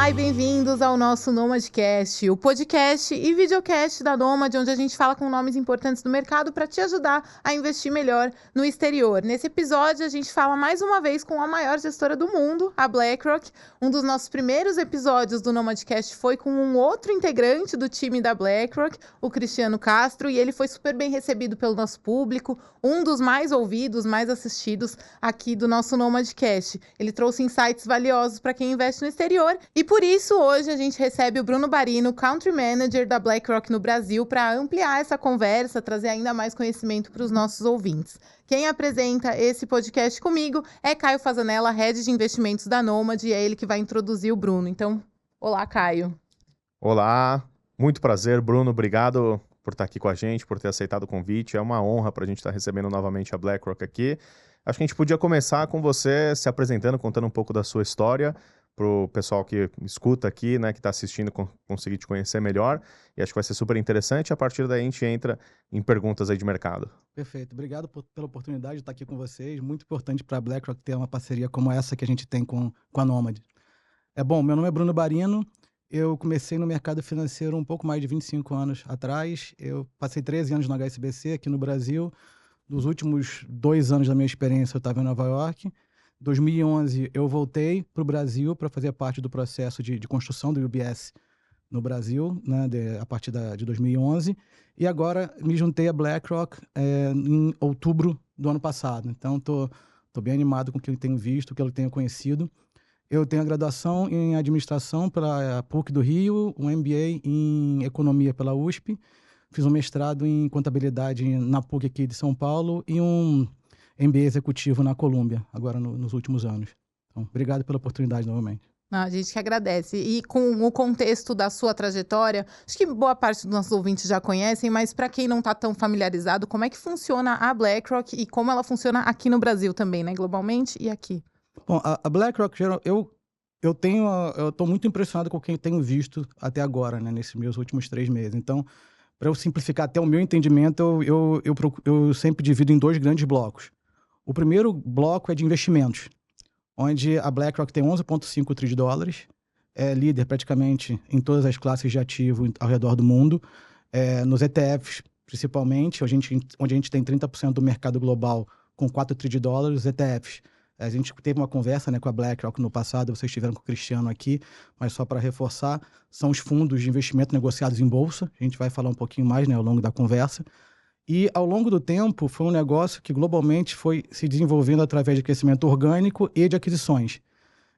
Olá e bem-vindos ao nosso Nomadcast, o podcast e videocast da Nomad, onde a gente fala com nomes importantes do mercado para te ajudar a investir melhor no exterior. Nesse episódio, a gente fala mais uma vez com a maior gestora do mundo, a BlackRock. Um dos nossos primeiros episódios do Nomadcast foi com um outro integrante do time da BlackRock, o Cristiano Castro, e ele foi super bem recebido pelo nosso público, um dos mais ouvidos, mais assistidos aqui do nosso Nomadcast. Ele trouxe insights valiosos para quem investe no exterior. E por isso, hoje a gente recebe o Bruno Barino, Country Manager da BlackRock no Brasil, para ampliar essa conversa, trazer ainda mais conhecimento para os nossos ouvintes. Quem apresenta esse podcast comigo é Caio Fazanella, Head de Investimentos da Nomad, e é ele que vai introduzir o Bruno. Então, olá, Caio. Olá, muito prazer, Bruno. Obrigado por estar aqui com a gente, por ter aceitado o convite. É uma honra para a gente estar recebendo novamente a BlackRock aqui. Acho que a gente podia começar com você se apresentando, contando um pouco da sua história, para o pessoal que escuta aqui, né, que está assistindo, conseguir te conhecer melhor. E acho que vai ser super interessante. A partir daí a gente entra em perguntas aí de mercado. Perfeito. Obrigado pela oportunidade de estar aqui com vocês. Muito importante para a BlackRock ter uma parceria como essa que a gente tem com a Nomad. Bom, meu nome é Bruno Barino. Eu comecei no mercado financeiro um pouco mais de 25 anos atrás. Eu passei 13 anos no HSBC aqui no Brasil. Nos últimos 2 anos da minha experiência eu estava em Nova York. Em 2011 eu voltei para o Brasil para fazer parte do processo de construção do UBS no Brasil, né, a partir de 2011. E agora me juntei à BlackRock em outubro do ano passado. Então estou bem animado com o que eu tenho visto, o que eu tenho conhecido. Eu tenho a graduação em administração pela PUC do Rio, um MBA em economia pela USP. Fiz um mestrado em contabilidade na PUC aqui de São Paulo e um MBA executivo na Colômbia, agora nos últimos anos. Então, obrigado pela oportunidade novamente. A gente que agradece. E com o contexto da sua trajetória, acho que boa parte dos nossos ouvintes já conhecem, mas para quem não está tão familiarizado, como é que funciona a BlackRock e como ela funciona aqui no Brasil também, né? Globalmente e aqui. Bom, a BlackRock, eu estou muito impressionado com o que eu tenho visto até agora, né, nesses meus últimos 3 meses. Então, para eu simplificar até o meu entendimento, eu sempre divido em 2 grandes blocos. O primeiro bloco é de investimentos, onde a BlackRock tem 11,5 trilhões de dólares, é líder praticamente em todas as classes de ativo ao redor do mundo, nos ETFs principalmente, onde a gente tem 30% do mercado global com 4 trilhões de dólares, os ETFs. A gente teve uma conversa, né, com a BlackRock no passado, vocês estiveram com o Cristiano aqui, mas só para reforçar, são os fundos de investimento negociados em bolsa, a gente vai falar um pouquinho mais, né, ao longo da conversa. E ao longo do tempo foi um negócio que globalmente foi se desenvolvendo através de crescimento orgânico e de aquisições.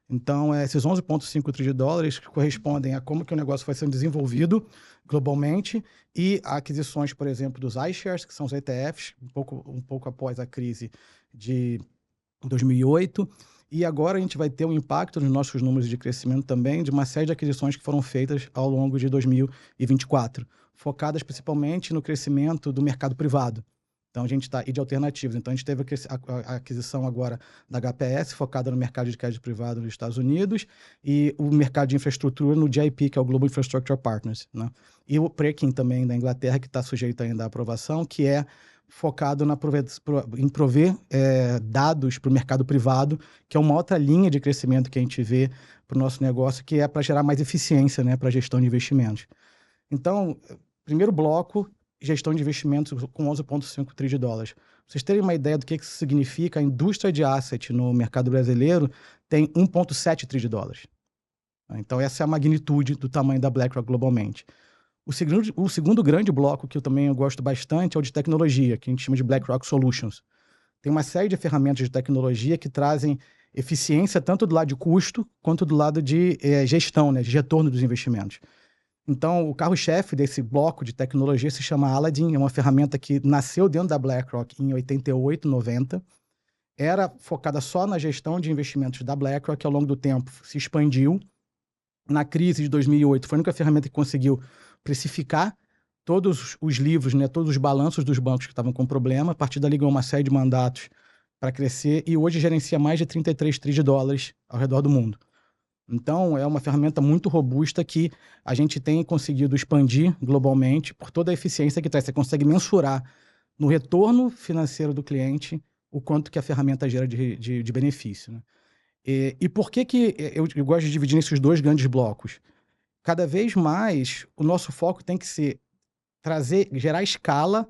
Então, esses 11,5 trilhões de dólares correspondem a como que o negócio foi sendo desenvolvido globalmente e aquisições, por exemplo, dos iShares, que são os ETFs, um pouco após a crise de 2008, e agora a gente vai ter um impacto nos nossos números de crescimento também de uma série de aquisições que foram feitas ao longo de 2024, focadas principalmente no crescimento do mercado privado. Então a gente está e de alternativas. Então a gente teve a aquisição agora da HPS, focada no mercado de crédito privado nos Estados Unidos, e o mercado de infraestrutura no GIP, que é o Global Infrastructure Partners, né? E o Preqin também da Inglaterra, que está sujeito ainda à aprovação, que é focado em prover dados para o mercado privado, que é uma outra linha de crescimento que a gente vê para o nosso negócio, que é para gerar mais eficiência, né, para a gestão de investimentos. Então, primeiro bloco, gestão de investimentos com 11,5 trilhões de dólares. Pra vocês terem uma ideia do que isso significa, a indústria de asset no mercado brasileiro tem 1,7 trilhões de dólares. Então, essa é a magnitude do tamanho da BlackRock globalmente. O segundo grande bloco, que eu também gosto bastante, é o de tecnologia, que a gente chama de BlackRock Solutions. Tem uma série de ferramentas de tecnologia que trazem eficiência tanto do lado de custo, quanto do lado de gestão, né, de retorno dos investimentos. Então, o carro-chefe desse bloco de tecnologia se chama Aladdin, é uma ferramenta que nasceu dentro da BlackRock em 88, 90. Era focada só na gestão de investimentos da BlackRock, que ao longo do tempo se expandiu. Na crise de 2008, foi a única ferramenta que conseguiu precificar todos os livros, né, todos os balanços dos bancos que estavam com problema. A partir dali ganhou uma série de mandatos para crescer e hoje gerencia mais de 33 trilhões de dólares ao redor do mundo. Então, é uma ferramenta muito robusta que a gente tem conseguido expandir globalmente por toda a eficiência que traz. Você consegue mensurar no retorno financeiro do cliente o quanto que a ferramenta gera de benefício, né? E por que eu gosto de dividir nesses dois grandes blocos? Cada vez mais, o nosso foco tem que ser gerar escala,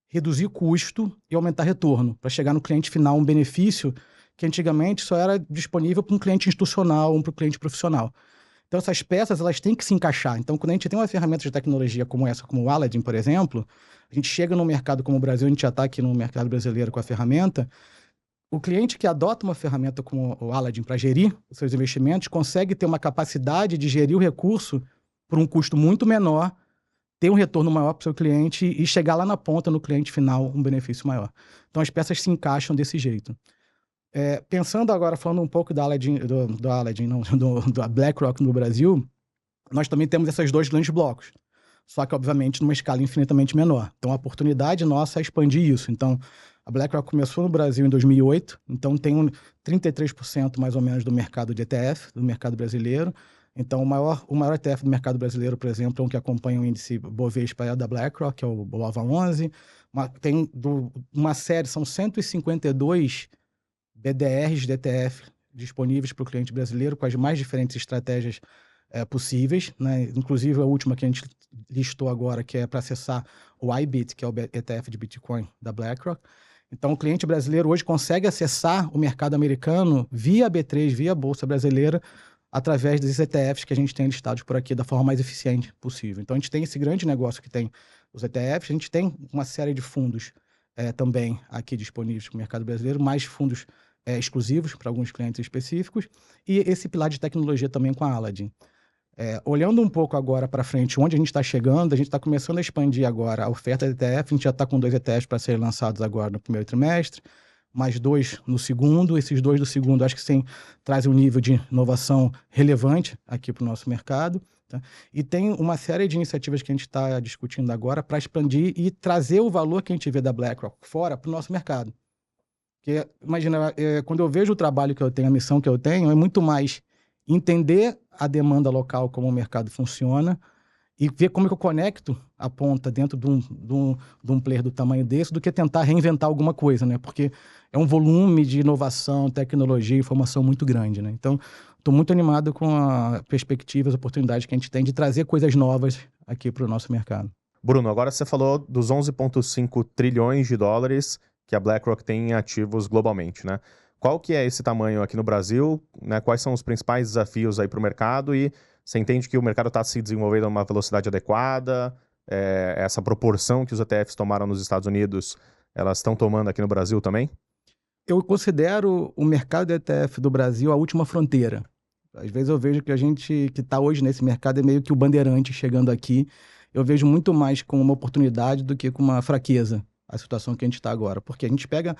reduzir custo e aumentar retorno, para chegar no cliente final um benefício que antigamente só era disponível para um cliente institucional ou para um cliente profissional. Então, essas peças, elas têm que se encaixar. Então, quando a gente tem uma ferramenta de tecnologia como essa, como o Aladdin, por exemplo, a gente chega num mercado como o Brasil, a gente já está aqui no mercado brasileiro com a ferramenta, o cliente que adota uma ferramenta como o Aladdin para gerir os seus investimentos consegue ter uma capacidade de gerir o recurso por um custo muito menor, ter um retorno maior para o seu cliente e chegar lá na ponta, no cliente final, um benefício maior. Então, as peças se encaixam desse jeito. Pensando agora, falando um pouco da Aladdin, da BlackRock no Brasil, nós também temos esses dois grandes blocos, só que, obviamente, numa escala infinitamente menor. Então, a oportunidade nossa é expandir isso. Então, a BlackRock começou no Brasil em 2008, então tem 33% mais ou menos do mercado de ETF, do mercado brasileiro. Então, o maior ETF do mercado brasileiro, por exemplo, é um que acompanha o índice Bovespa da BlackRock, que é o BOVA11. Tem uma série, são 152 BDRs de ETF disponíveis para o cliente brasileiro, com as mais diferentes estratégias possíveis, né? Inclusive a última que a gente listou agora, que é para acessar o IBIT, que é o ETF de Bitcoin da BlackRock. Então, o cliente brasileiro hoje consegue acessar o mercado americano via B3, via Bolsa Brasileira, através desses ETFs que a gente tem listados por aqui da forma mais eficiente possível. Então, a gente tem esse grande negócio que tem os ETFs, a gente tem uma série de fundos também aqui disponíveis para o mercado brasileiro, mais fundos exclusivos para alguns clientes específicos, e esse pilar de tecnologia também com a Aladdin. Olhando um pouco agora para frente, onde a gente está chegando, a gente está começando a expandir agora a oferta de ETF, a gente já está com 2 ETFs para serem lançados agora no primeiro trimestre, mais 2 no segundo. Esses 2 do segundo acho que sim, trazem um nível de inovação relevante aqui para o nosso mercado. Tá? E tem uma série de iniciativas que a gente está discutindo agora para expandir e trazer o valor que a gente vê da BlackRock fora para o nosso mercado. Porque, imagina, quando eu vejo o trabalho que eu tenho, a missão que eu tenho, é muito mais entender a demanda local, como o mercado funciona, e ver como é que eu conecto a ponta dentro de um player do tamanho desse, do que tentar reinventar alguma coisa, né? Porque é um volume de inovação, tecnologia e informação muito grande, né? Então, estou muito animado com a perspectiva, as oportunidades que a gente tem de trazer coisas novas aqui para o nosso mercado. Bruno, agora você falou dos 11,5 trilhões de dólares que a BlackRock tem em ativos globalmente, né? Qual que é esse tamanho aqui no Brasil, né? Quais são os principais desafios aí para o mercado e você entende que o mercado está se desenvolvendo a uma velocidade adequada? Essa proporção que os ETFs tomaram nos Estados Unidos, elas estão tomando aqui no Brasil também? Eu considero o mercado de ETF do Brasil a última fronteira. Às vezes eu vejo que a gente que está hoje nesse mercado é meio que o bandeirante chegando aqui. Eu vejo muito mais como uma oportunidade do que como uma fraqueza a situação que a gente está agora. Porque a gente pega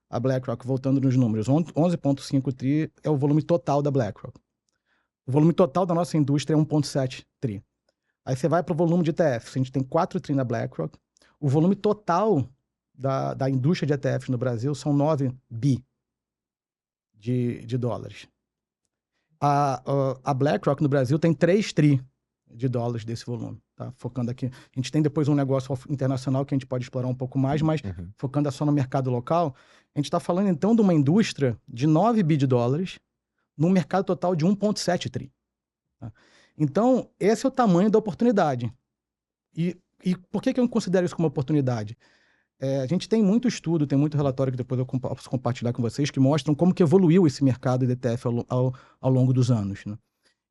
a BlackRock, voltando nos números, 11,5 tri é o volume total da BlackRock. O volume total da nossa indústria é 1,7 tri. Aí você vai para o volume de ETFs, a gente tem 4 tri na BlackRock. O volume total da indústria de ETFs no Brasil são 9 bi de dólares. A BlackRock no Brasil tem 3 tri de dólares desse volume. Tá? Focando aqui. A gente tem depois um negócio internacional que a gente pode explorar um pouco mais, mas focando só no mercado local, a gente está falando então de uma indústria de 9 bi de dólares num mercado total de 1,7 tri. Tá? Então, esse é o tamanho da oportunidade. E por que eu considero isso como oportunidade? A gente tem muito estudo, tem muito relatório que depois eu posso compartilhar com vocês, que mostram como que evoluiu esse mercado de ETF ao longo dos anos. Né?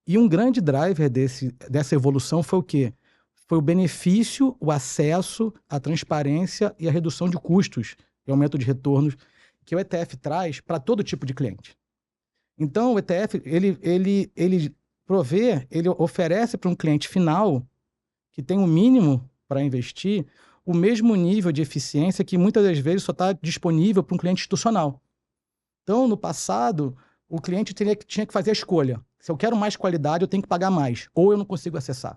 E um grande driver dessa evolução foi o quê? Foi o benefício, o acesso, a transparência e a redução de custos e aumento de retornos que o ETF traz para todo tipo de cliente. Então, o ETF, ele oferece para um cliente final que tem um mínimo para investir o mesmo nível de eficiência que muitas das vezes só está disponível para um cliente institucional. Então, no passado, o cliente tinha que fazer a escolha. Se eu quero mais qualidade, eu tenho que pagar mais, ou eu não consigo acessar.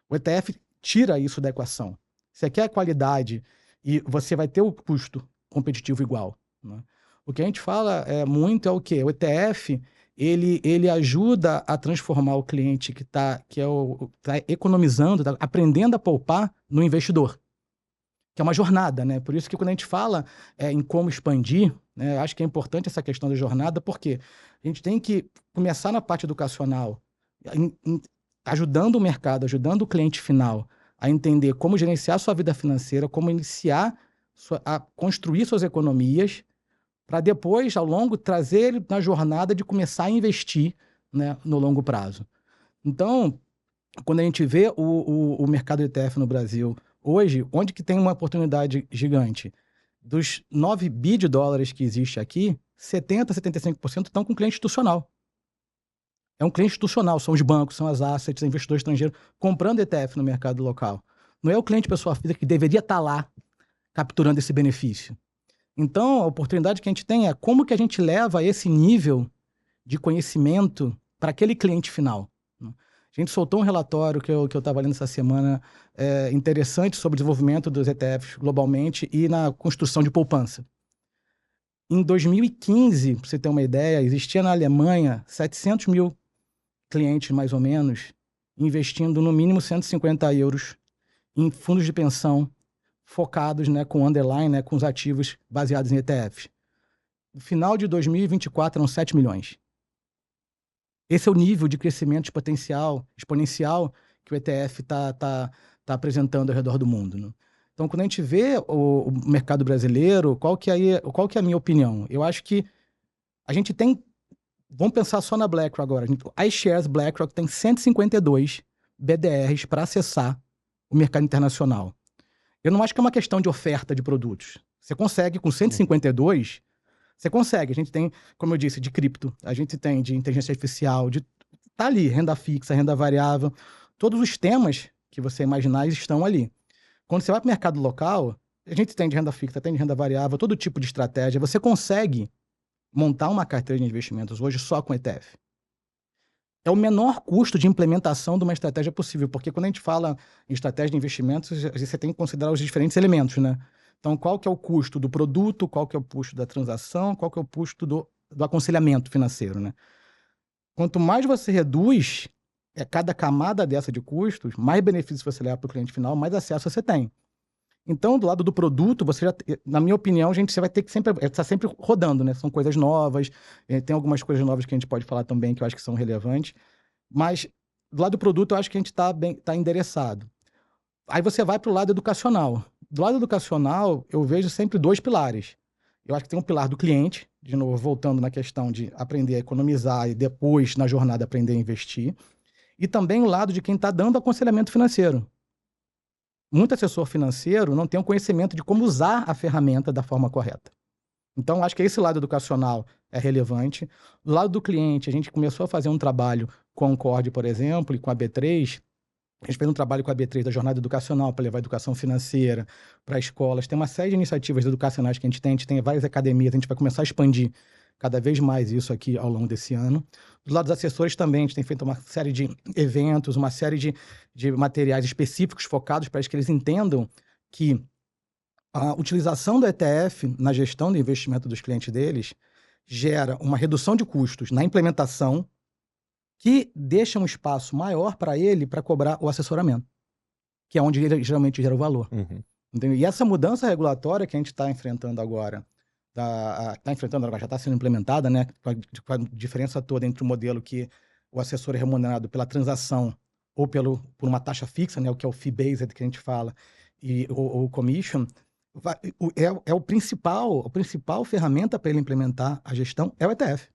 O ETF tira isso da equação. Você quer qualidade e você vai ter o custo competitivo igual. Né? O que a gente fala muito é o quê? O ETF, ele ajuda a transformar o cliente que está economizando, tá aprendendo a poupar no investidor. que é uma jornada, né? Por isso que quando a gente fala em como expandir, né, acho que é importante essa questão da jornada, porque a gente tem que começar na parte educacional, ajudando o mercado, ajudando o cliente final a entender como gerenciar sua vida financeira, como iniciar a construir suas economias, para depois, ao longo, trazer ele na jornada de começar a investir, né, no longo prazo. Então, quando a gente vê o mercado de ETF no Brasil hoje, onde que tem uma oportunidade gigante? Dos 9 bi de dólares que existe aqui, 70%, 75% estão com cliente institucional. É um cliente institucional, são os bancos, são as assets, investidores estrangeiros comprando ETF no mercado local. Não é o cliente pessoa física que deveria estar lá capturando esse benefício. Então, a oportunidade que a gente tem é como que a gente leva esse nível de conhecimento para aquele cliente final. A gente soltou um relatório que eu estava lendo essa semana interessante sobre o desenvolvimento dos ETFs globalmente e na construção de poupança. Em 2015, para você ter uma ideia, existia na Alemanha 700 mil clientes, mais ou menos, investindo no mínimo 150 euros em fundos de pensão focados, né, com underline, né, com os ativos baseados em ETFs. No final de 2024, eram 7 milhões. Esse é o nível de crescimento exponencial que o ETF está apresentando ao redor do mundo, né? Então, quando a gente vê o mercado brasileiro, qual que é a minha opinião? Eu acho que a gente tem... Vamos pensar só na BlackRock agora. A iShares BlackRock tem 152 BDRs para acessar o mercado internacional. Eu não acho que é uma questão de oferta de produtos. Você consegue, com 152... Você consegue. A gente tem, como eu disse, de cripto, a gente tem de inteligência artificial, tá ali, renda fixa, renda variável. Todos os temas que você imaginar estão ali. Quando você vai para o mercado local, a gente tem de renda fixa, tem de renda variável, todo tipo de estratégia. Você consegue montar uma carteira de investimentos hoje só com ETF. É o menor custo de implementação de uma estratégia possível, porque quando a gente fala em estratégia de investimentos, você tem que considerar os diferentes elementos, né? Então, qual que é o custo do produto, qual que é o custo da transação, qual que é o custo do aconselhamento financeiro, né? Quanto mais você reduz cada camada dessa de custos, mais benefícios você leva para o cliente final, mais acesso você tem. Então, do lado do produto, você já, na minha opinião, você vai ter que estar sempre rodando, né? São coisas novas, tem algumas coisas novas que a gente pode falar também que eu acho que são relevantes, mas do lado do produto eu acho que a gente está endereçado. Aí você vai para o lado educacional. Do lado educacional, eu vejo sempre 2 pilares. Eu acho que tem um pilar do cliente, de novo, voltando na questão de aprender a economizar e depois, na jornada, aprender a investir. E também o lado de quem está dando aconselhamento financeiro. Muito assessor financeiro não tem o conhecimento de como usar a ferramenta da forma correta. Então, acho que esse lado educacional é relevante. Do lado do cliente, a gente começou a fazer um trabalho com a Concord, por exemplo, e com a B3. A gente fez um trabalho com a B3 da jornada educacional para levar a educação financeira para escolas. Tem uma série de iniciativas educacionais que a gente tem várias academias, a gente vai começar a expandir cada vez mais isso aqui ao longo desse ano. Do lado dos assessores também, a gente tem feito uma série de eventos, uma série de materiais específicos focados para que eles entendam que a utilização do ETF na gestão do investimento dos clientes deles gera uma redução de custos na implementação, que deixa um espaço maior para ele para cobrar o assessoramento, que é onde ele geralmente gera o valor. Uhum. Entendeu? E essa mudança regulatória que a gente está enfrentando agora, já está sendo implementada, né, com a diferença toda entre o modelo que o assessor é remunerado pela transação ou por uma taxa fixa, né, o que é o fee-based que a gente fala, e o commission, a principal ferramenta para ele implementar a gestão é o ETF.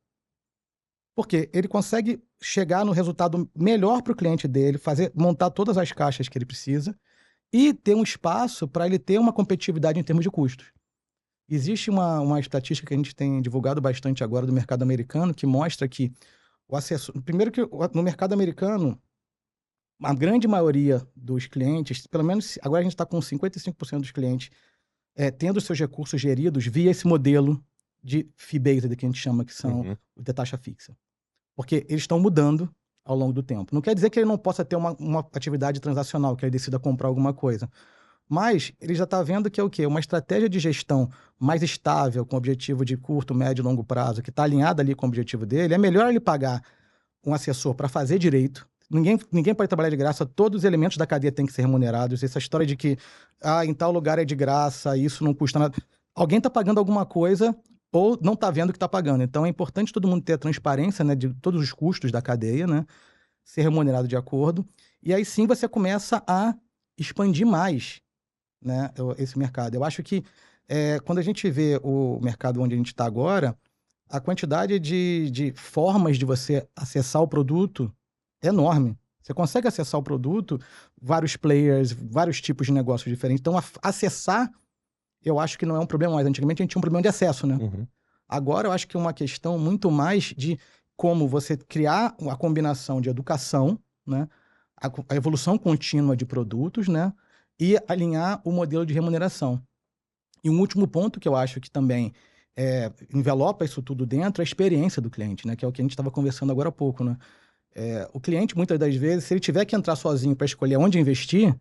Porque ele consegue chegar no resultado melhor para o cliente dele, montar todas as caixas que ele precisa e ter um espaço para ele ter uma competitividade em termos de custos. Existe uma estatística que a gente tem divulgado bastante agora do mercado americano que mostra que o assessor... Primeiro que no mercado americano, a grande maioria dos clientes, pelo menos agora a gente está com 55% dos clientes tendo seus recursos geridos via esse modelo de fee-based que a gente chama, que são o de taxa fixa. Porque eles estão mudando ao longo do tempo. Não quer dizer que ele não possa ter uma atividade transacional, que ele decida comprar alguma coisa. Mas ele já está vendo que é o quê? Uma estratégia de gestão mais estável, com objetivo de curto, médio e longo prazo, que está alinhada ali com o objetivo dele, é melhor ele pagar um assessor para fazer direito, Ninguém pode trabalhar de graça, todos os elementos da cadeia têm que ser remunerados. Essa história de que em tal lugar é de graça, isso não custa nada. Alguém está pagando alguma coisa ou não está vendo que está pagando. Então é importante todo mundo ter a transparência, né, de todos os custos da cadeia, né, ser remunerado de acordo. E aí sim você começa a expandir mais, né, esse mercado. Eu acho que quando a gente vê o mercado onde a gente está agora, a quantidade de formas de você acessar o produto é enorme. Você consegue acessar o produto, vários players, vários tipos de negócios diferentes. Então, acessar, eu acho que não é um problema mais. Antigamente, a gente tinha um problema de acesso, né? Uhum. Agora, eu acho que é uma questão muito mais de como você criar a combinação de educação, né? A evolução contínua de produtos, né? E alinhar o modelo de remuneração. E um último ponto que eu acho que também envelopa isso tudo dentro é a experiência do cliente, né? Que é o que a gente estava conversando agora há pouco, né? O cliente, muitas das vezes, se ele tiver que entrar sozinho para escolher onde investir,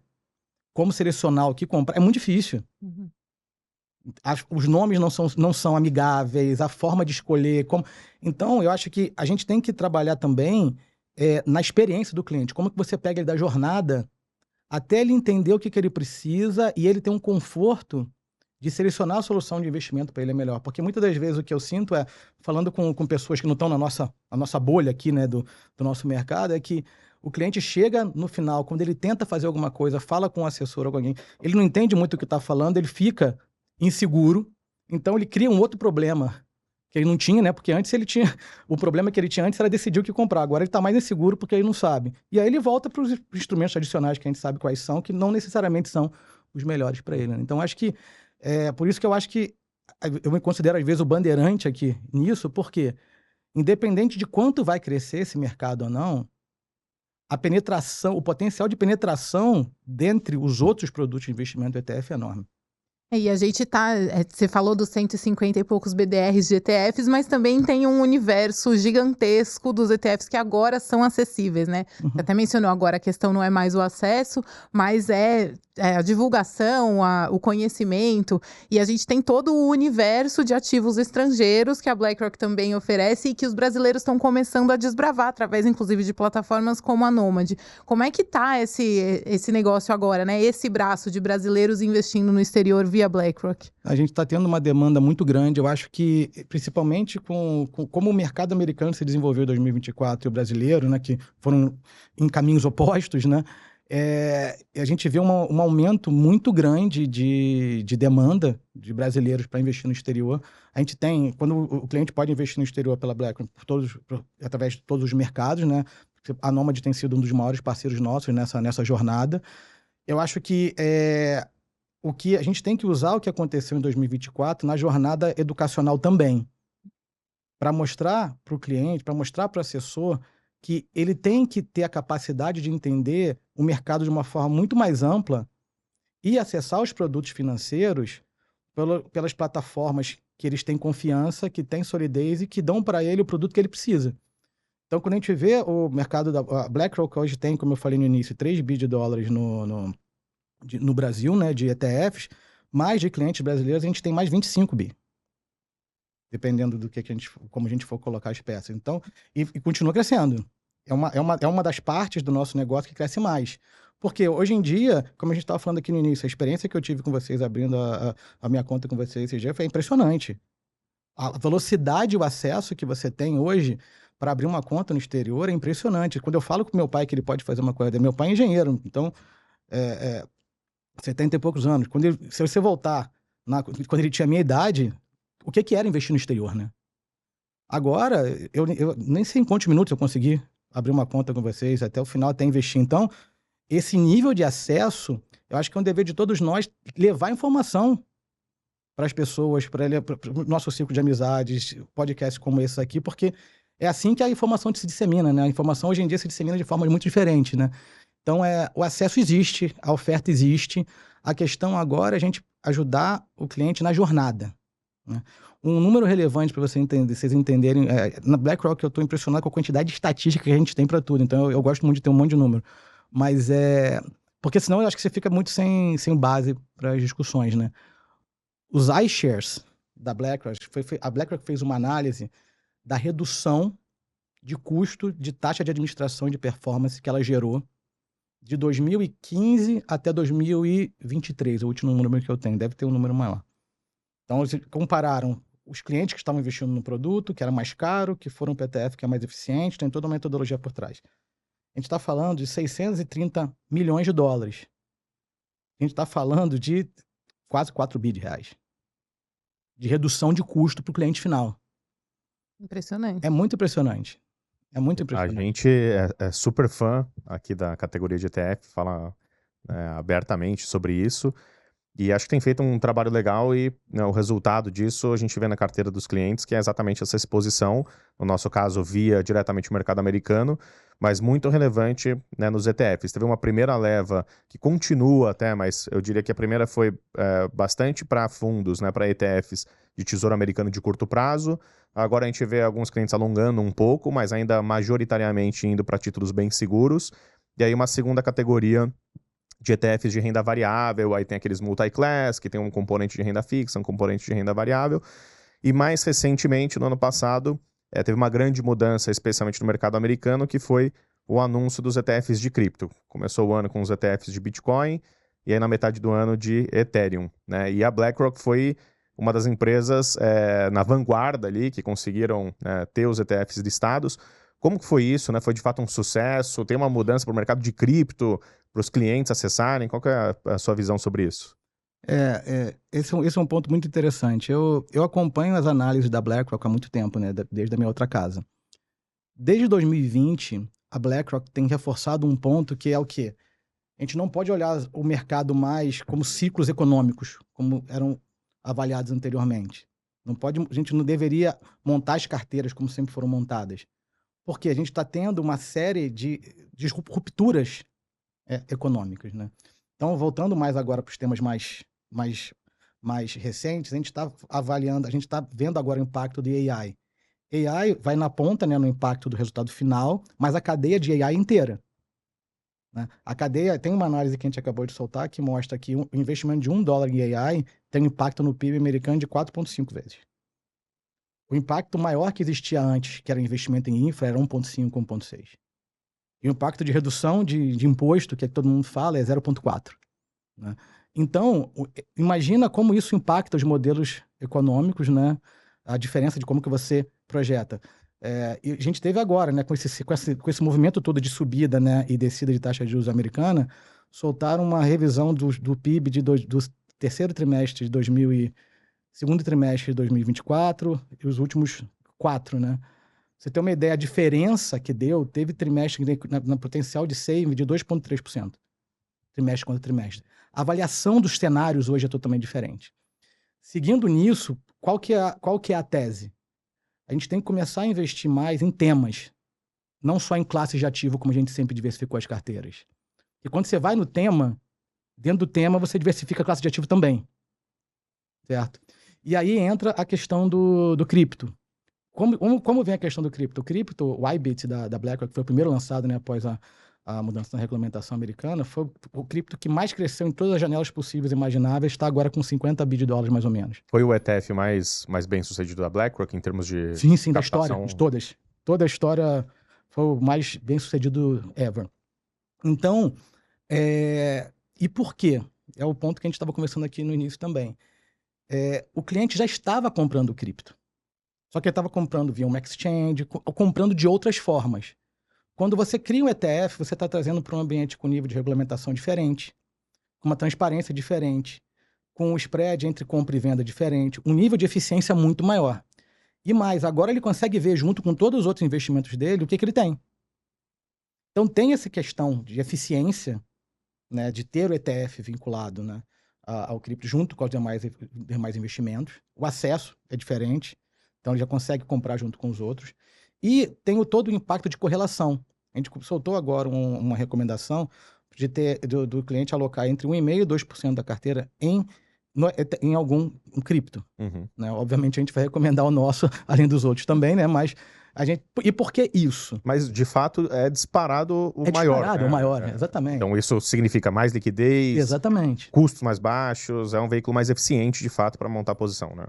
como selecionar o que comprar, é muito difícil. Uhum. Os nomes não são amigáveis, a forma de escolher. Então, eu acho que a gente tem que trabalhar também na experiência do cliente. Como que você pega ele da jornada até ele entender o que ele precisa e ele ter um conforto de selecionar a solução de investimento para ele é melhor. Porque muitas das vezes o que eu sinto falando com pessoas que não estão na nossa bolha aqui, né, do nosso mercado, é que o cliente chega no final, quando ele tenta fazer alguma coisa, fala com um assessor ou com alguém, ele não entende muito o que está falando, ele fica inseguro, então ele cria um outro problema que ele não tinha, né? Porque antes ele tinha... O problema que ele tinha antes era decidir o que comprar. Agora ele está mais inseguro porque ele não sabe. E aí ele volta para os instrumentos adicionais que a gente sabe quais são, que não necessariamente são os melhores para ele, né? Então, acho que por isso que eu acho que eu me considero, às vezes, o bandeirante aqui nisso, porque independente de quanto vai crescer esse mercado ou não, a penetração, o potencial de penetração dentre os outros produtos de investimento do ETF é enorme. E a gente você falou dos 150 e poucos BDRs de ETFs, mas também tem um universo gigantesco dos ETFs que agora são acessíveis, né? Uhum. Você até mencionou agora, a questão não é mais o acesso, mas a divulgação, o conhecimento, e a gente tem todo o universo de ativos estrangeiros que a BlackRock também oferece e que os brasileiros estão começando a desbravar, através, inclusive, de plataformas como a Nomad. Como é que tá esse negócio agora, né? Esse braço de brasileiros investindo no exterior via BlackRock? A gente está tendo uma demanda muito grande. Eu acho que, principalmente como o mercado americano se desenvolveu em 2024 e o brasileiro, né, que foram em caminhos opostos, né, a gente vê um aumento muito grande de demanda de brasileiros para investir no exterior. A gente tem, quando o cliente pode investir no exterior pela BlackRock, através de todos os mercados, né, a Nomad tem sido um dos maiores parceiros nossos nessa jornada. Eu acho que o que a gente tem que usar o que aconteceu em 2024 na jornada educacional também, para mostrar para o cliente, para mostrar para o assessor que ele tem que ter a capacidade de entender o mercado de uma forma muito mais ampla e acessar os produtos financeiros pelas plataformas que eles têm confiança, que têm solidez e que dão para ele o produto que ele precisa. Então, quando a gente vê o mercado a BlackRock hoje tem, como eu falei no início, 3 bi de dólares no Brasil, né, de ETFs, mais de clientes brasileiros, a gente tem mais 25 bi. Dependendo do como a gente for colocar as peças. Então, e continua crescendo. É uma das partes do nosso negócio que cresce mais. Porque hoje em dia, como a gente estava falando aqui no início, a experiência que eu tive com vocês, abrindo a minha conta com vocês esse dia, foi impressionante. A velocidade e o acesso que você tem hoje para abrir uma conta no exterior é impressionante. Quando eu falo com meu pai que ele pode fazer uma coisa, meu pai é engenheiro, então 70 e poucos anos. Se você voltar, quando ele tinha a minha idade, o que era investir no exterior, né? Agora, eu nem sei em quantos minutos eu consegui abrir uma conta com vocês, até o final, até investir. Então, esse nível de acesso, eu acho que é um dever de todos nós levar informação para as pessoas, para o nosso círculo de amizades, podcasts como esse aqui, porque é assim que a informação se dissemina, né? A informação hoje em dia se dissemina de forma muito diferente, né? Então, o acesso existe, a oferta existe. A questão agora é a gente ajudar o cliente na jornada, né? Um número relevante para vocês entenderem, na BlackRock eu estou impressionado com a quantidade de estatística que a gente tem para tudo, então eu gosto muito de ter um monte de número. Mas porque senão eu acho que você fica muito sem base para as discussões, né? Os iShares da BlackRock, a BlackRock fez uma análise da redução de custo de taxa de administração e de performance que ela gerou de 2015 até 2023, o último número que eu tenho, deve ter um número maior. Então, eles compararam os clientes que estavam investindo no produto, que era mais caro, que foram para o ETF, que é mais eficiente, tem toda uma metodologia por trás. A gente está falando de 630 milhões de dólares. A gente está falando de quase 4 bi de reais de redução de custo para o cliente final. Impressionante. É muito impressionante. É muito A impressionante. gente é super fã aqui da categoria de ETF, fala abertamente sobre isso. E acho que tem feito um trabalho legal e, né, o resultado disso a gente vê na carteira dos clientes, que é exatamente essa exposição, no nosso caso, via diretamente o mercado americano, mas muito relevante, né, nos ETFs. Teve uma primeira leva que continua até, mas eu diria que a primeira foi bastante para fundos, né, para ETFs de tesouro americano de curto prazo. Agora a gente vê alguns clientes alongando um pouco, mas ainda majoritariamente indo para títulos bem seguros. E aí uma segunda categoria de ETFs de renda variável, aí tem aqueles multi-class, que tem um componente de renda fixa, um componente de renda variável. E mais recentemente, no ano passado, teve uma grande mudança, especialmente no mercado americano, que foi o anúncio dos ETFs de cripto. Começou o ano com os ETFs de Bitcoin, e aí na metade do ano de Ethereum, né? E a BlackRock foi uma das empresas na vanguarda ali, que conseguiram ter os ETFs listados. Como que foi isso, né? Foi de fato um sucesso? Tem uma mudança para o mercado de cripto, para os clientes acessarem? Qual que é a sua visão sobre isso? Esse é um ponto muito interessante. Eu acompanho as análises da BlackRock há muito tempo, né? Desde a minha outra casa. Desde 2020, a BlackRock tem reforçado um ponto que é o quê? A gente não pode olhar o mercado mais como ciclos econômicos, como eram avaliados anteriormente. A gente não deveria montar as carteiras como sempre foram montadas. Porque a gente está tendo uma série de rupturas econômicas, né? Então, voltando mais agora para os temas mais recentes, a gente está avaliando, a gente está vendo agora o impacto de AI. AI vai na ponta, né, no impacto do resultado final, mas a cadeia de AI inteira. Né? A cadeia, tem uma análise que a gente acabou de soltar que mostra que o investimento de $1 em AI tem um impacto no PIB americano de 4,5 vezes. O impacto maior que existia antes, que era investimento em infra, era 1,5, 1,6. E o impacto de redução de imposto, que todo mundo fala, é 0,4. Né? Então, imagina como isso impacta os modelos econômicos, né? A diferença de como que você projeta. E a gente teve agora, né, com esse movimento todo de subida, né, e descida de taxa de juros americana, soltaram uma revisão do PIB do terceiro trimestre de segundo trimestre de 2024 e os últimos 4, né? Você tem uma ideia, a diferença que deu, teve trimestre na potencial de saving de 2,3%. Trimestre contra trimestre. A avaliação dos cenários hoje é totalmente diferente. Seguindo nisso, qual que é a tese? A gente tem que começar a investir mais em temas, não só em classes de ativo, como a gente sempre diversificou as carteiras. E quando você vai no tema, dentro do tema você diversifica a classe de ativo também. Certo? E aí entra a questão do cripto. Como vem a questão do cripto? O cripto, o IBIT da BlackRock, que foi o primeiro lançado, né, após a mudança na regulamentação americana, foi o cripto que mais cresceu em todas as janelas possíveis e imagináveis, está agora com 50 bi de dólares, mais ou menos. Foi o ETF mais bem sucedido da BlackRock em termos de Sim, captação? da história, de todas. Toda a história foi o mais bem sucedido ever. Então, e por quê? É o ponto que a gente estava conversando aqui no início também. O cliente já estava comprando cripto. Só que ele estava comprando via uma exchange, ou comprando de outras formas. Quando você cria um ETF, você está trazendo para um ambiente com nível de regulamentação diferente, com uma transparência diferente, com um spread entre compra e venda diferente, um nível de eficiência muito maior. E mais, agora ele consegue ver, junto com todos os outros investimentos dele, o que ele tem. Então tem essa questão de eficiência, né, de ter o ETF vinculado, né, ao cripto junto com os demais investimentos. O acesso é diferente, então ele já consegue comprar junto com os outros. E tem todo o impacto de correlação. A gente soltou agora uma recomendação do cliente alocar entre 1,5% e 2% da carteira em algum cripto. Uhum. Né? Obviamente a gente vai recomendar o nosso, além dos outros também, né? Mas E por que isso? Mas, de fato, é disparado o É maior. disparado, né? o maior, exatamente. Então, isso significa mais liquidez, Exatamente. custos mais baixos, é um veículo mais eficiente, de fato, para montar a posição, né?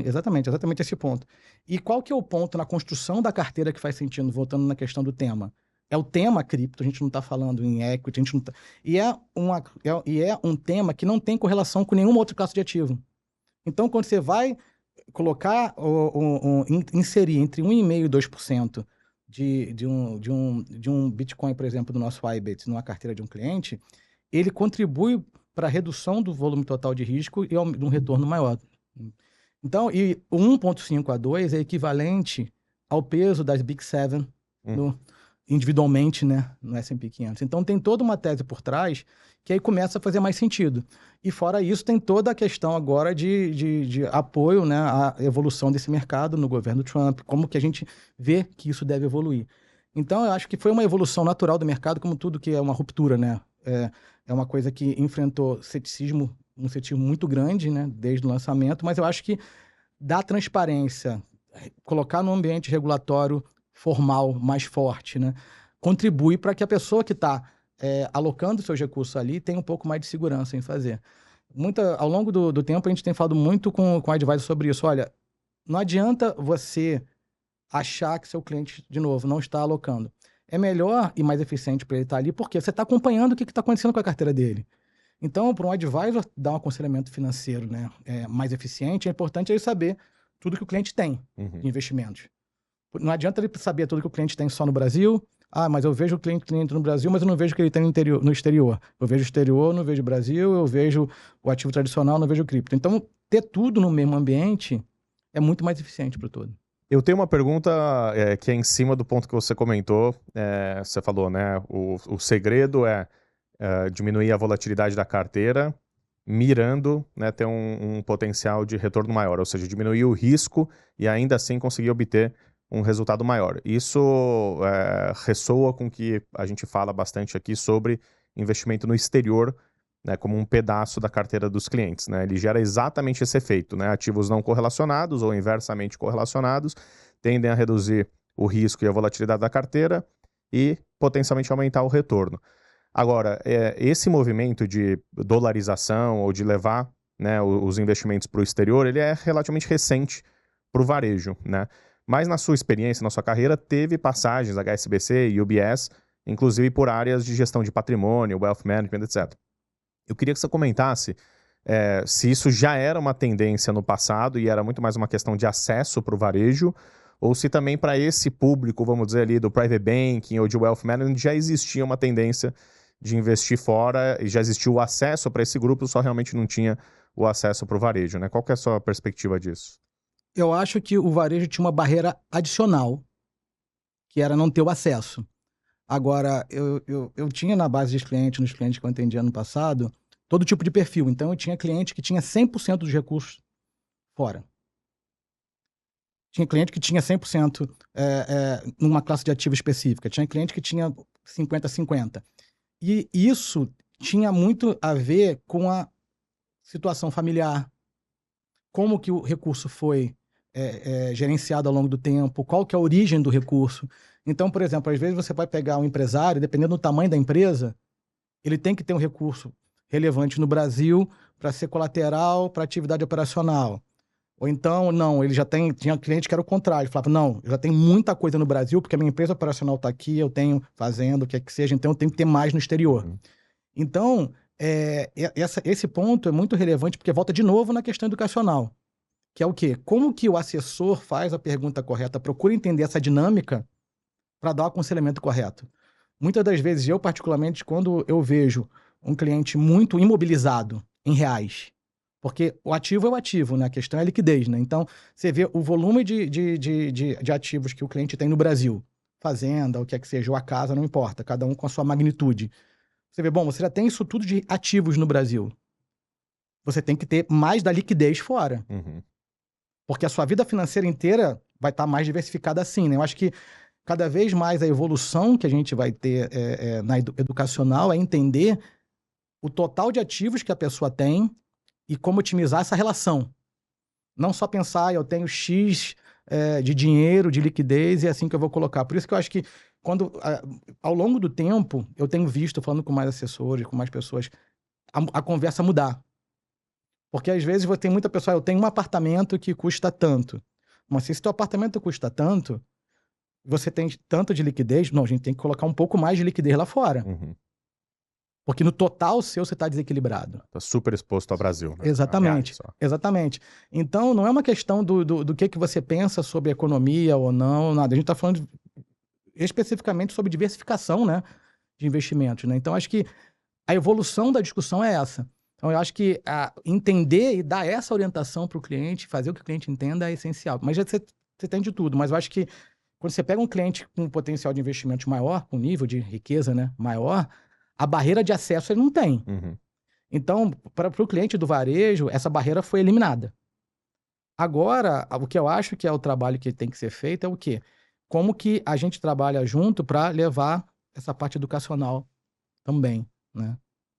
Exatamente esse ponto. E qual que é o ponto na construção da carteira que faz sentido, voltando na questão do tema? É o tema cripto, a gente não está falando em equity, a gente não tá... e é um tema que não tem correlação com nenhuma outra classe de ativo. Então, quando você vai colocar, inserir entre 1,5% e 2% de um Bitcoin, por exemplo, do nosso IBIT, numa carteira de um cliente, ele contribui para a redução do volume total de risco e de um retorno maior. Então, e o 1,5 a 2 é equivalente ao peso das Big Seven individualmente, né, no S&P 500. Então, tem toda uma tese por trás que aí começa a fazer mais sentido. E fora isso, tem toda a questão agora de apoio, né, à evolução desse mercado no governo Trump, como que a gente vê que isso deve evoluir. Então, eu acho que foi uma evolução natural do mercado, como tudo que é uma ruptura, né? É uma coisa que enfrentou um ceticismo muito grande, né, desde o lançamento, mas eu acho que dar transparência, colocar no ambiente regulatório formal mais forte, né, contribui para que a pessoa que está alocando seus recursos ali tenha um pouco mais de segurança em fazer. Ao longo do tempo, a gente tem falado muito com a advisor sobre isso. Olha, não adianta você achar que seu cliente, de novo, não está alocando. É melhor e mais eficiente para ele estar ali, porque você está acompanhando o que está acontecendo com a carteira dele. Então, para um advisor dar um aconselhamento financeiro, né, mais eficiente, é importante ele saber tudo que o cliente tem de investimentos. Não adianta ele saber tudo que o cliente tem só no Brasil. Mas eu vejo o cliente no Brasil, mas eu não vejo o que ele tem no exterior. Eu vejo o exterior, não vejo o Brasil, eu vejo o ativo tradicional, não vejo o cripto. Então, ter tudo no mesmo ambiente é muito mais eficiente para o todo. Eu tenho uma pergunta que é em cima do ponto que você comentou. Você falou, né? O segredo é diminuir a volatilidade da carteira, mirando, né, ter um potencial de retorno maior, ou seja, diminuir o risco e ainda assim conseguir obter um resultado maior. Isso ressoa com o que a gente fala bastante aqui sobre investimento no exterior, né, como um pedaço da carteira dos clientes, né? Ele gera exatamente esse efeito, né? Ativos não correlacionados ou inversamente correlacionados tendem a reduzir o risco e a volatilidade da carteira e potencialmente aumentar o retorno. Agora, esse movimento de dolarização ou de levar, né, os investimentos para o exterior, ele é relativamente recente para o varejo, né? Mas na sua experiência, na sua carreira, teve passagens HSBC e UBS, inclusive por áreas de gestão de patrimônio, wealth management, etc. Eu queria que você comentasse se isso já era uma tendência no passado e era muito mais uma questão de acesso para o varejo, ou se também para esse público, vamos dizer ali, do private banking ou de wealth management, já existia uma tendência de investir fora e já existia o acesso para esse grupo, só realmente não tinha o acesso para o varejo, né? Qual que é a sua perspectiva disso? Eu acho que o varejo tinha uma barreira adicional, que era não ter o acesso. Agora, eu tinha na base dos clientes, nos clientes que eu atendi ano passado, todo tipo de perfil. Então, eu tinha cliente que tinha 100% dos recursos fora. Tinha cliente que tinha 100% numa classe de ativo específica. Tinha cliente que tinha 50-50. E isso tinha muito a ver com a situação familiar, como que o recurso foi gerenciado ao longo do tempo, qual que é a origem do recurso. Então, por exemplo, às vezes você vai pegar um empresário, dependendo do tamanho da empresa, ele tem que ter um recurso relevante no Brasil para ser colateral para atividade operacional. Ou então, não, ele já tinha cliente que era o contrário, ele falava, não, eu já tenho muita coisa no Brasil, porque a minha empresa operacional está aqui, eu tenho fazenda, o que é que seja, então eu tenho que ter mais no exterior. Então, esse ponto é muito relevante, porque volta de novo na questão educacional, que é o quê? Como que o assessor faz a pergunta correta, procura entender essa dinâmica para dar o aconselhamento correto. Muitas das vezes, eu particularmente, quando eu vejo um cliente muito imobilizado em reais, porque o ativo é o ativo, né? A questão é a liquidez, né? Então, você vê o volume de ativos que o cliente tem no Brasil, fazenda, o que é que seja, ou a casa, não importa, cada um com a sua magnitude. Você vê, bom, você já tem isso tudo de ativos no Brasil. Você tem que ter mais da liquidez fora. Porque a sua vida financeira inteira vai estar mais diversificada assim, né? Eu acho que cada vez mais a evolução que a gente vai ter na educacional é entender o total de ativos que a pessoa tem e como otimizar essa relação. Não só pensar, eu tenho X de dinheiro, de liquidez, e é assim que eu vou colocar. Por isso que eu acho que ao longo do tempo, eu tenho visto, falando com mais assessores, com mais pessoas, a conversa mudar. Porque às vezes tem muita pessoa, eu tenho um apartamento que custa tanto. Mas se teu apartamento custa tanto, você tem tanto de liquidez, não, a gente tem que colocar um pouco mais de liquidez lá fora. Uhum. Porque no total seu você está desequilibrado. Tá super exposto ao Brasil, né? Exatamente, exatamente. Então não é uma questão do que você pensa sobre economia ou não, nada. A gente está falando especificamente sobre diversificação, né, de investimentos, né? Então acho que a evolução da discussão é essa. Então eu acho que entender e dar essa orientação para o cliente, fazer o que o cliente entenda é essencial. Mas você tem de tudo, mas eu acho que quando você pega um cliente com um potencial de investimento maior, com um nível de riqueza, né, maior, a barreira de acesso ele não tem. Uhum. Então, para o cliente do varejo, essa barreira foi eliminada. Agora, o que eu acho que é o trabalho que tem que ser feito é o quê? Como que a gente trabalha junto para levar essa parte educacional também, né?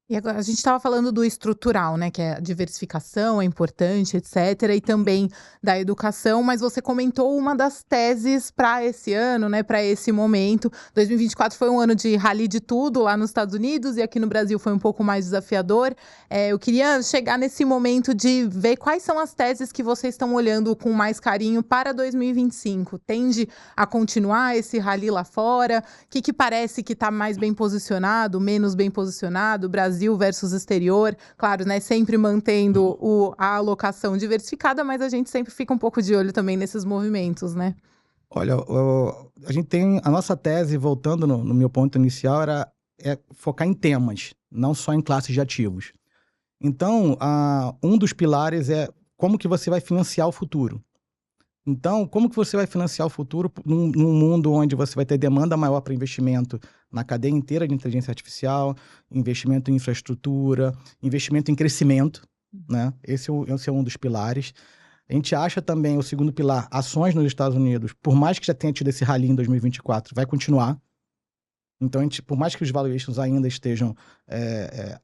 E agora, a gente estava falando do estrutural, né? Que é a diversificação, é importante, etc. E também da educação, mas você comentou uma das teses para esse ano, né? Para esse momento. 2024 foi um ano de rally de tudo lá nos Estados Unidos e aqui no Brasil foi um pouco mais desafiador. Eu queria chegar nesse momento de ver quais são as teses que vocês estão olhando com mais carinho para 2025. Tende a continuar esse rally lá fora? O que parece que está mais bem posicionado, menos bem posicionado? Brasil versus exterior, claro, né, sempre mantendo a alocação diversificada, mas a gente sempre fica um pouco de olho também nesses movimentos, né? Olha, a gente tem a nossa tese, voltando no meu ponto inicial, é focar em temas, não só em classes de ativos. Então, um dos pilares é como que você vai financiar o futuro. Então, como que você vai financiar o futuro num mundo onde você vai ter demanda maior para investimento na cadeia inteira de inteligência artificial, investimento em infraestrutura, investimento em crescimento, né? Esse é um dos pilares. A gente acha também o segundo pilar, ações nos Estados Unidos, por mais que já tenha tido esse rally em 2024, vai continuar. Então, por mais que os valuations ainda estejam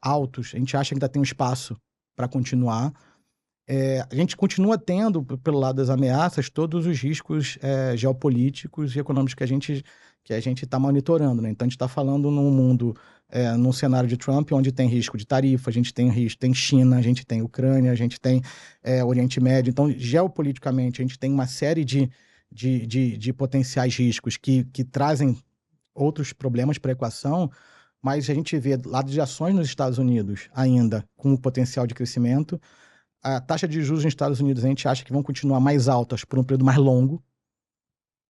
altos, a gente acha que ainda tem um espaço para continuar. A gente continua tendo, pelo lado das ameaças, todos os riscos geopolíticos e econômicos que a gente está monitorando, né? Então, a gente está falando num mundo, num cenário de Trump, onde tem risco de tarifa, a gente tem risco, tem China, a gente tem Ucrânia, a gente tem Oriente Médio. Então, geopoliticamente, a gente tem uma série de potenciais riscos que trazem outros problemas para a equação, mas a gente vê lado de ações nos Estados Unidos ainda com o potencial de crescimento. A taxa de juros nos Estados Unidos a gente acha que vão continuar mais altas por um período mais longo,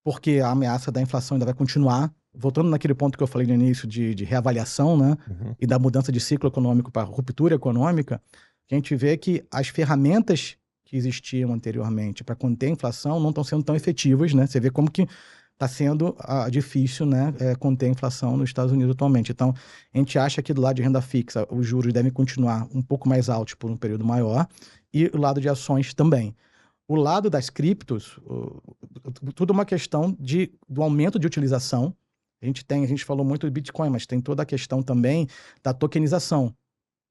porque a ameaça da inflação ainda vai continuar. Voltando naquele ponto que eu falei no início de reavaliação, né? Uhum. E da mudança de ciclo econômico para ruptura econômica, a gente vê que as ferramentas que existiam anteriormente para conter a inflação não estão sendo tão efetivas, né? Você vê como que está sendo difícil, né, conter a inflação nos Estados Unidos atualmente. Então, a gente acha que do lado de renda fixa, os juros devem continuar um pouco mais altos por um período maior, e o lado de ações também. O lado das criptos, tudo é uma questão do aumento de utilização. A gente falou muito do Bitcoin, mas tem toda a questão também da tokenização.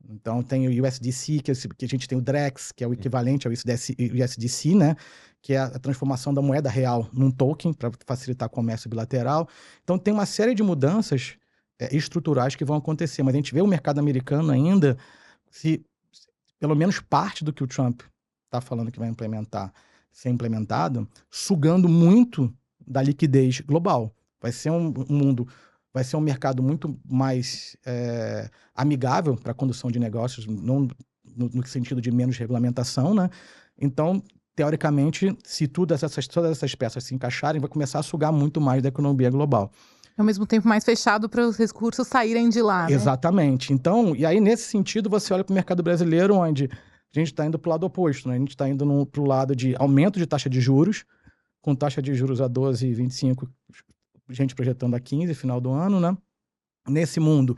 Então, tem o USDC, que a gente tem o DREX, que é o equivalente ao USDC, né? Que é a transformação da moeda real num token para facilitar o comércio bilateral. Então, tem uma série de mudanças estruturais que vão acontecer, mas a gente vê o mercado americano ainda, se pelo menos parte do que o Trump está falando que vai ser implementado, sugando muito da liquidez global. Vai ser vai ser um mercado muito mais amigável para a condução de negócios, não no sentido de menos regulamentação, né? Então, teoricamente, se todas essas peças se encaixarem, vai começar a sugar muito mais da economia global. Ao mesmo tempo mais fechado para os recursos saírem de lá, né? Exatamente. Então, e aí nesse sentido, você olha para o mercado brasileiro, onde a gente está indo para o lado oposto, né? A gente está indo para o lado de aumento de taxa de juros, com taxa de juros a 12,25, gente projetando a 15 final do ano, né? Nesse mundo,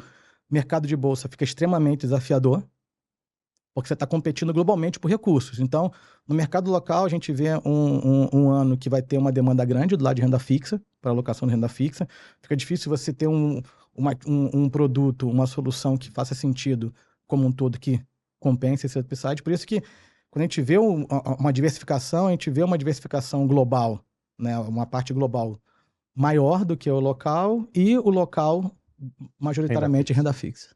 mercado de bolsa fica extremamente desafiador, porque você está competindo globalmente por recursos. Então, no mercado local, a gente vê um ano que vai ter uma demanda grande do lado de renda fixa, para alocação de renda fixa. Fica difícil você ter um produto, uma solução que faça sentido como um todo, que compense esse upside. Por isso que, quando a gente vê uma diversificação, a gente vê uma diversificação global né, uma parte global maior do que o local, e o local majoritariamente renda fixa.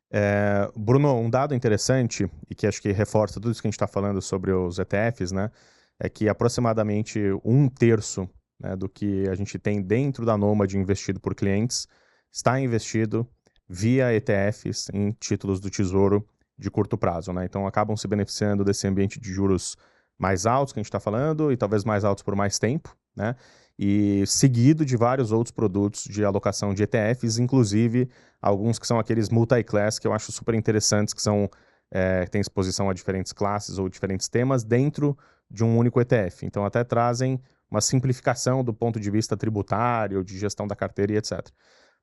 Bruno, um dado interessante, e que acho que reforça tudo isso que a gente está falando sobre os ETFs, né, é que aproximadamente 1/3, né, do que a gente tem dentro da Nomad investido por clientes está investido via ETFs em títulos do Tesouro de curto prazo, né? Então acabam se beneficiando desse ambiente de juros mais altos que a gente está falando e talvez mais altos por mais tempo, né? E seguido de vários outros produtos de alocação de ETFs, inclusive alguns que são aqueles multi-class que eu acho super interessantes, que são têm exposição a diferentes classes ou diferentes temas dentro de um único ETF. Então até trazem uma simplificação do ponto de vista tributário, de gestão da carteira e etc.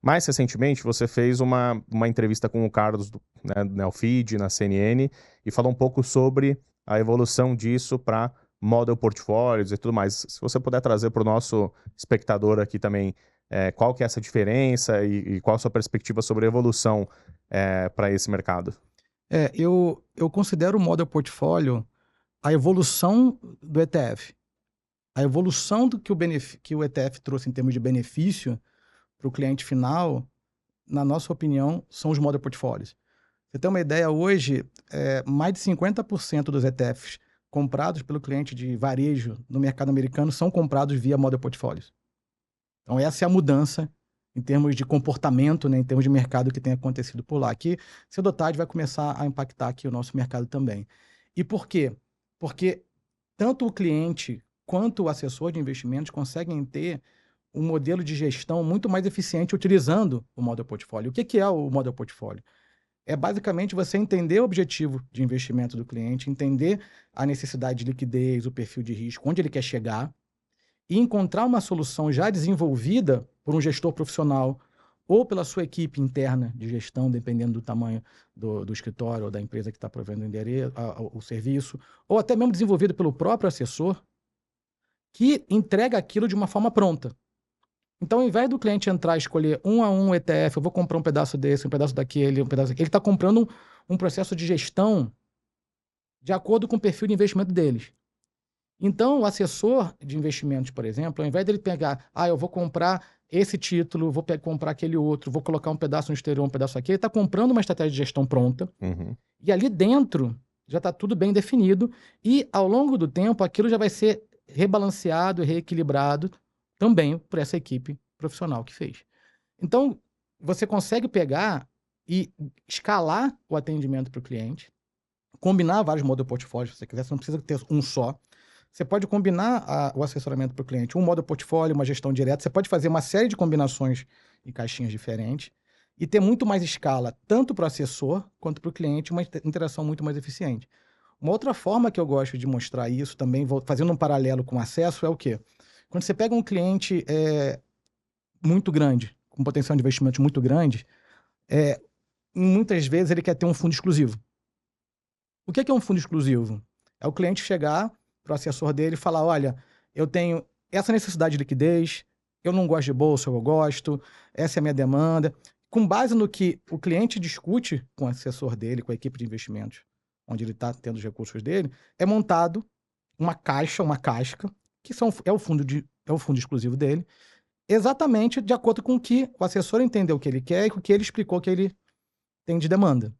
Mais recentemente, você fez uma entrevista com o Carlos, né, do Neofeed, na CNN, e falou um pouco sobre a evolução disso para model portfólios e tudo mais. Se você puder trazer para o nosso espectador aqui também qual que é essa diferença e qual a sua perspectiva sobre a evolução para esse mercado. Eu considero o model portfólio a evolução do ETF. A evolução do que o ETF trouxe em termos de benefício para o cliente final, na nossa opinião, são os model portfólios. Você tem uma ideia, hoje, mais de 50% dos ETFs comprados pelo cliente de varejo no mercado americano são comprados via model portfólios. Então, essa é a mudança em termos de comportamento, né, em termos de mercado que tem acontecido por lá. Que, cedo ou tarde, vai começar a impactar aqui o nosso mercado também. E por quê? Porque tanto o cliente quanto o assessor de investimentos conseguem ter um modelo de gestão muito mais eficiente utilizando o model portfólio. O que é o model portfólio? É basicamente você entender o objetivo de investimento do cliente, entender a necessidade de liquidez, o perfil de risco, onde ele quer chegar, e encontrar uma solução já desenvolvida por um gestor profissional ou pela sua equipe interna de gestão, dependendo do tamanho do escritório ou da empresa que está provendo o serviço, ou até mesmo desenvolvido pelo próprio assessor, que entrega aquilo de uma forma pronta. Então, ao invés do cliente entrar e escolher um a um ETF, eu vou comprar um pedaço desse, um pedaço daquele, um pedaço daquele, ele está comprando um processo de gestão de acordo com o perfil de investimento deles. Então, o assessor de investimentos, por exemplo, ao invés dele pegar, eu vou comprar esse título, vou comprar aquele outro, vou colocar um pedaço no exterior, um pedaço aqui, ele está comprando uma estratégia de gestão pronta, e ali dentro já está tudo bem definido, e ao longo do tempo aquilo já vai ser rebalanceado e reequilibrado também por essa equipe profissional que fez. Então, você consegue pegar e escalar o atendimento para o cliente, combinar vários model portfólios, se você quiser, você não precisa ter um só. Você pode combinar o assessoramento para o cliente, um model portfólio, uma gestão direta, você pode fazer uma série de combinações em caixinhas diferentes e ter muito mais escala, tanto para o assessor quanto para o cliente, uma interação muito mais eficiente. Uma outra forma que eu gosto de mostrar isso também, fazendo um paralelo com o acesso, é o quê? Quando você pega um cliente muito grande, com potencial de investimento muito grande, muitas vezes ele quer ter um fundo exclusivo. O que é um fundo exclusivo? É o cliente chegar para o assessor dele e falar, olha, eu tenho essa necessidade de liquidez, eu não gosto de bolsa, eu gosto, essa é a minha demanda. Com base no que o cliente discute com o assessor dele, com a equipe de investimentos, onde ele está tendo os recursos dele, é montado uma casca, que é o fundo exclusivo dele, exatamente de acordo com o que o assessor entendeu o que ele quer e com o que ele explicou que ele tem de demanda.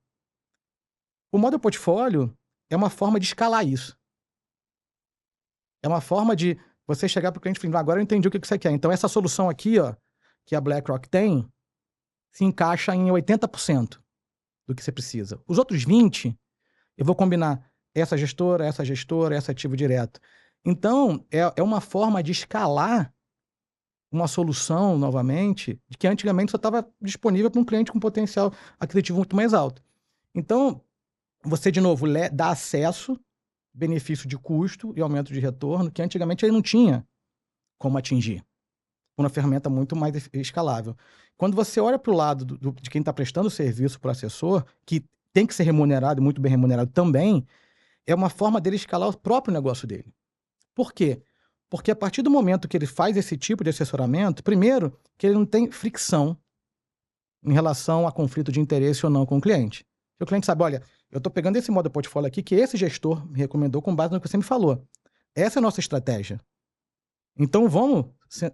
O model portfólio é uma forma de escalar isso. É uma forma de você chegar para o cliente e falar, agora eu entendi o que você quer. Então, essa solução aqui, que a BlackRock tem, se encaixa em 80% do que você precisa. Os outros 20%, eu vou combinar essa gestora, esse ativo direto. Então, é uma forma de escalar uma solução, novamente, de que antigamente só estava disponível para um cliente com potencial aquisitivo muito mais alto. Então, você, de novo, dá acesso, benefício de custo e aumento de retorno, que antigamente ele não tinha como atingir. Uma ferramenta muito mais escalável. Quando você olha para o lado de quem está prestando serviço para o assessor, que tem que ser remunerado, muito bem remunerado também, é uma forma dele escalar o próprio negócio dele. Por quê? Porque a partir do momento que ele faz esse tipo de assessoramento, primeiro, que ele não tem fricção em relação a conflito de interesse ou não com o cliente. O cliente sabe, olha, eu estou pegando esse model portfólio aqui que esse gestor me recomendou com base no que você me falou. Essa é a nossa estratégia. Então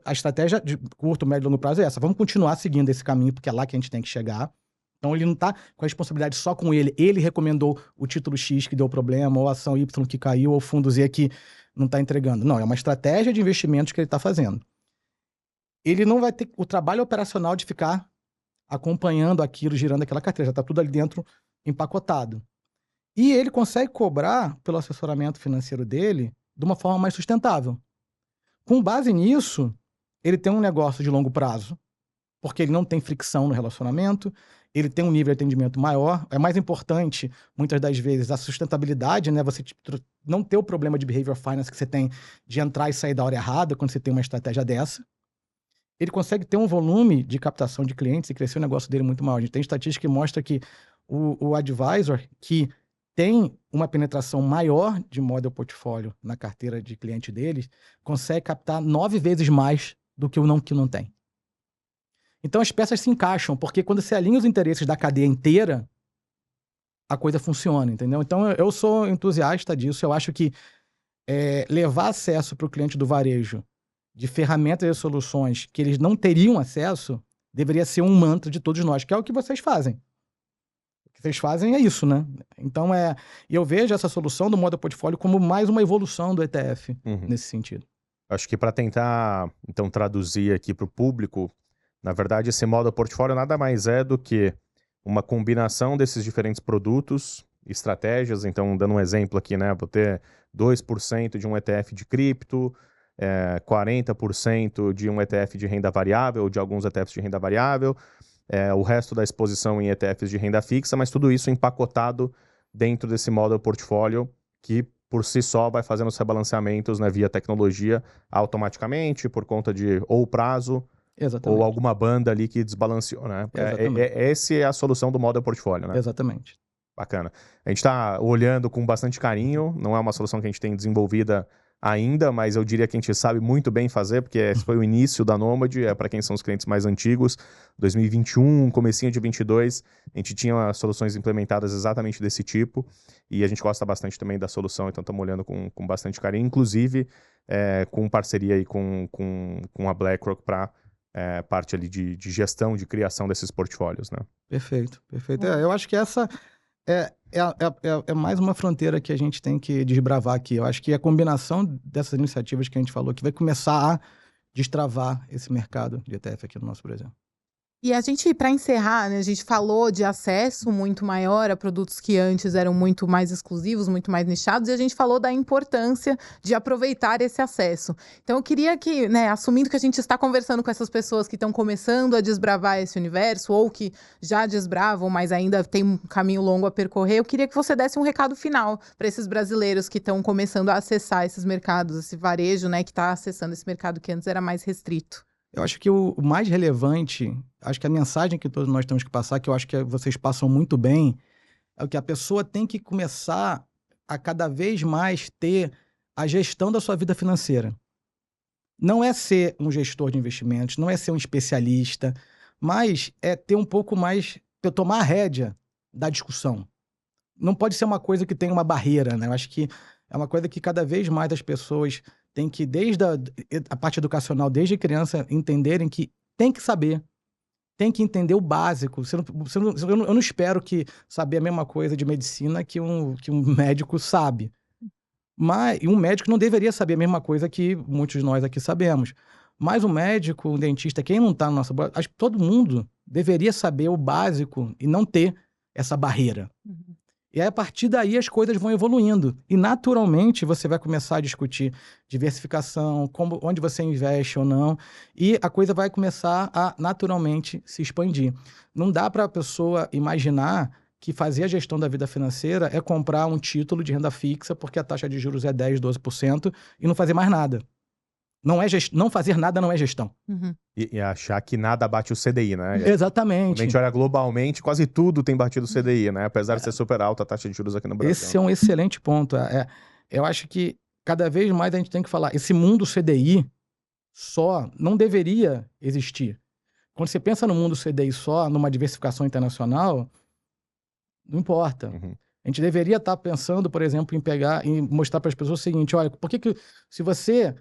a estratégia de curto, médio e longo prazo é essa. Vamos continuar seguindo esse caminho, porque é lá que a gente tem que chegar. Então ele não está com a responsabilidade só com ele. Ele recomendou o título X que deu problema, ou a ação Y que caiu, ou o fundo Z que não está entregando. Não, é uma estratégia de investimentos que ele está fazendo. Ele não vai ter o trabalho operacional de ficar acompanhando aquilo, girando aquela carteira. Já está tudo ali dentro empacotado. E ele consegue cobrar pelo assessoramento financeiro dele de uma forma mais sustentável. Com base nisso, ele tem um negócio de longo prazo, porque ele não tem fricção no relacionamento, ele tem um nível de atendimento maior. É mais importante, muitas das vezes, a sustentabilidade, né? Você não ter o problema de behavior finance que você tem de entrar e sair da hora errada quando você tem uma estratégia dessa. Ele consegue ter um volume de captação de clientes e crescer o negócio dele muito maior. A gente tem estatística que mostra que o advisor que tem uma penetração maior de model portfólio na carteira de cliente deles, consegue captar 9 vezes mais do que o que não tem. Então as peças se encaixam, porque quando você alinha os interesses da cadeia inteira, a coisa funciona, entendeu? Então eu sou entusiasta disso, eu acho que levar acesso para o cliente do varejo de ferramentas e soluções que eles não teriam acesso, deveria ser um mantra de todos nós, que é o que vocês fazem. O que vocês fazem é isso, né? Então e eu vejo essa solução do model portfólio como mais uma evolução do ETF nesse sentido. Acho que para tentar, então, traduzir aqui para o público, na verdade, esse model portfólio nada mais é do que uma combinação desses diferentes produtos, estratégias. Então, dando um exemplo aqui, né? Vou ter 2% de um ETF de cripto, 40% de um ETF de renda variável, de alguns ETFs de renda variável, o resto da exposição em ETFs de renda fixa, mas tudo isso empacotado dentro desse model portfólio que, por si só, vai fazendo os rebalanceamentos, né, via tecnologia automaticamente, por conta de ou prazo, Exatamente. ou alguma banda ali que desbalanceou, né? Essa é a solução do model portfólio, né? Exatamente. Bacana. A gente está olhando com bastante carinho, não é uma solução que a gente tem desenvolvida ainda, mas eu diria que a gente sabe muito bem fazer, porque esse foi o início da Nomad, para quem são os clientes mais antigos, 2021, comecinho de 22, a gente tinha soluções implementadas exatamente desse tipo, e a gente gosta bastante também da solução, então estamos olhando com bastante carinho, inclusive com parceria aí com a BlackRock para parte ali de gestão, de criação desses portfólios, né? Perfeito, perfeito. Eu acho que essa é mais uma fronteira que a gente tem que desbravar aqui. Eu acho que a combinação dessas iniciativas que a gente falou que vai começar a destravar esse mercado de ETF aqui no nosso Brasil. E a gente, para encerrar, né, a gente falou de acesso muito maior a produtos que antes eram muito mais exclusivos, muito mais nichados, e a gente falou da importância de aproveitar esse acesso. Então eu queria que, né, assumindo que a gente está conversando com essas pessoas que estão começando a desbravar esse universo, ou que já desbravam, mas ainda tem um caminho longo a percorrer, eu queria que você desse um recado final para esses brasileiros que estão começando a acessar esses mercados, esse varejo, né, que está acessando esse mercado que antes era mais restrito. Eu acho que o mais relevante, acho que a mensagem que todos nós temos que passar, que eu acho que vocês passam muito bem, é o que a pessoa tem que começar a cada vez mais ter a gestão da sua vida financeira. Não é ser um gestor de investimentos, não é ser um especialista, mas é ter um pouco mais, tomar a rédea da discussão. Não pode ser uma coisa que tenha uma barreira, né? Eu acho que é uma coisa que cada vez mais as pessoas têm que, desde a parte educacional, desde criança, entenderem que tem que saber, tem que entender o básico. Eu não espero que saber a mesma coisa de medicina que um médico sabe. Mas um médico não deveria saber a mesma coisa que muitos de nós aqui sabemos. Mas um médico, um dentista, quem não está no nosso... Acho que todo mundo deveria saber o básico e não ter essa barreira. E aí, a partir daí, as coisas vão evoluindo. E, naturalmente, você vai começar a discutir diversificação, onde você investe ou não, e a coisa vai começar a, naturalmente, se expandir. Não dá para a pessoa imaginar que fazer a gestão da vida financeira é comprar um título de renda fixa porque a taxa de juros é 10%, 12% e não fazer mais nada. Não fazer nada não é gestão. E achar que nada bate o CDI, né? Exatamente. Quando a gente olha globalmente, quase tudo tem batido o CDI, né? Apesar de ser super alta a taxa de juros aqui no Brasil. Esse é um excelente ponto. Eu acho que cada vez mais a gente tem que falar, esse mundo CDI só não deveria existir. Quando você pensa no mundo CDI só, numa diversificação internacional, não importa. A gente deveria estar pensando, por exemplo, em mostrar para as pessoas o seguinte, olha, por que se você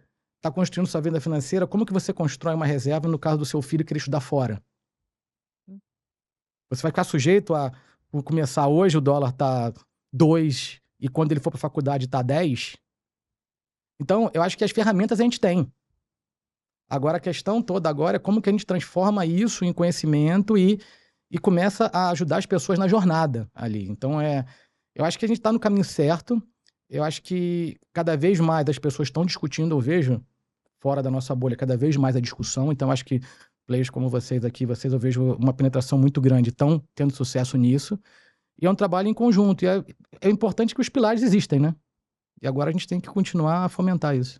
está construindo sua vida financeira, como que você constrói uma reserva no caso do seu filho querer estudar fora? Você vai ficar sujeito a começar hoje, o dólar tá 2, e quando ele for para a faculdade tá 10? Então, eu acho que as ferramentas a gente tem. Agora, a questão toda agora é como que a gente transforma isso em conhecimento e começa a ajudar as pessoas na jornada ali. Então, eu acho que a gente está no caminho certo. Eu acho que cada vez mais as pessoas estão discutindo, eu vejo, fora da nossa bolha, cada vez mais a discussão. Então, acho que players como vocês aqui, eu vejo uma penetração muito grande, estão tendo sucesso nisso. E é um trabalho em conjunto. E é importante que os pilares existem, né? E agora a gente tem que continuar a fomentar isso.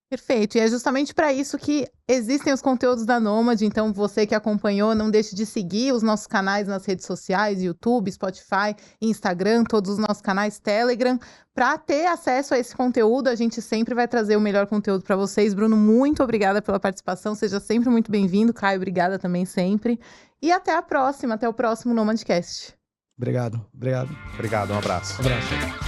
Perfeito, e é justamente para isso que existem os conteúdos da Nômade, então você que acompanhou, não deixe de seguir os nossos canais nas redes sociais, YouTube, Spotify, Instagram, todos os nossos canais, Telegram, para ter acesso a esse conteúdo. A gente sempre vai trazer o melhor conteúdo para vocês. Bruno, muito obrigada pela participação, seja sempre muito bem-vindo. Caio, obrigada também sempre. E até a próxima, até o próximo Nomadcast. Obrigado. Obrigado, um abraço. Um abraço.